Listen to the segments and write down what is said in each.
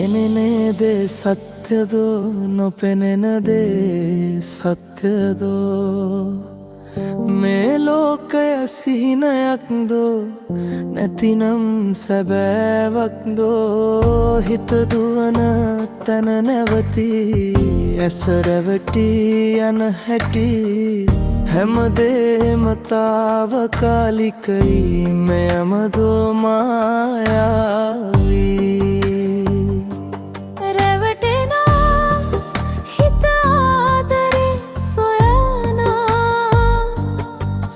පෙනෙන දේ සත්‍යද නොපෙනෙන දේ සත්‍යද මේ ලෝකය සිහිනයක්ද නැතිනම් සැබෑවක්ද හිත දුවන තන නැවති ඇස රැවටි යන හැටි හැමදේම තාවකාලිකයි මෙයමදෝ මායාවී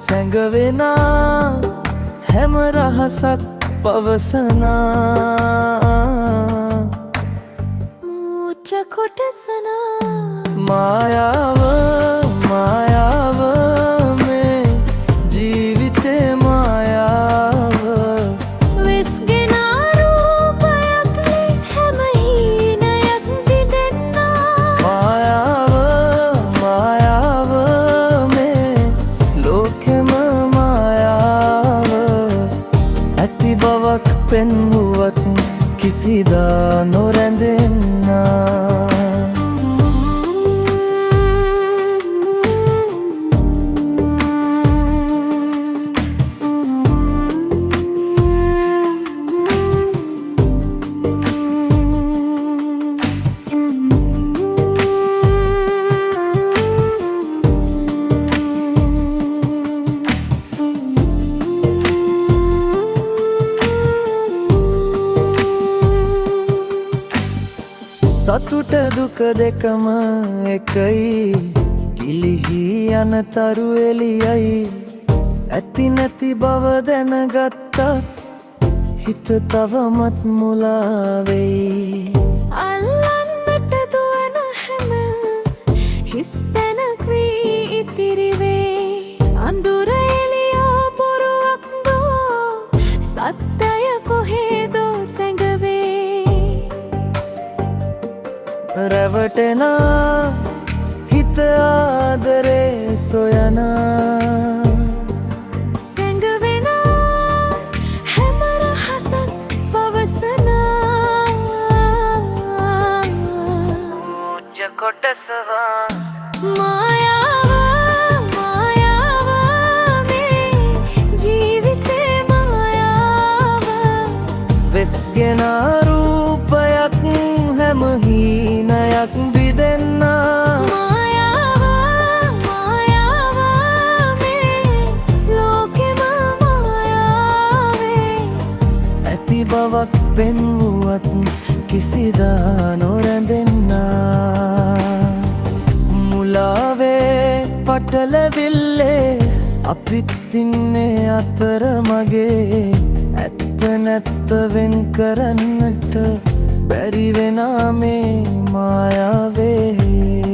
සැඟවෙනා හැම රහසක් පවසනා මුච කොටසනා මායාව මායාව මේ ජීවිතේ මායාව විස්ගෙනා රූපයක් හැම හීනයක් බිඳෙන්නා මායාව මායාව මේ ලෝකෙම මායාව ඇති බවක් පෙන්වුවත් කිසිදා නොරැඳෙන්නා සතුට දුක දෙකම එකයි කිලිහි යන තරු එළියයි ඇති නැති බව දැනගත්තත් හිත තවමත් මුලා වෙයි අල්ලන්නට දුවන හැම හිස් තැනක් වී ඉතිරි වේ අඳුර එළියා බොරුවක් දෝ සත්‍යය කොහෙදෝ සැඟවේ රැවටෙනා හිත ආදරේ සොයනා සැඟවෙනා හැම රහසක් පවසනා මුච කොටසවා මායාව මායාව මේ ජීවිතේ මායාව වෙස්ගෙනා රූපයක් හැම හීනයක් බිඳෙන්නා මායාව මායාව මේ ලෝකෙම මායාවේ ඇති බවක් පෙන්වුවත් කිසිදා නොරැඳෙන්නා මුලාවේ පටලවිල්ලේ අපිත් ඉන්නේ අතරමගේ ඇත්ත නැත්ත වෙන් කරන්නට බැරි වෙනා මේ මායාවේ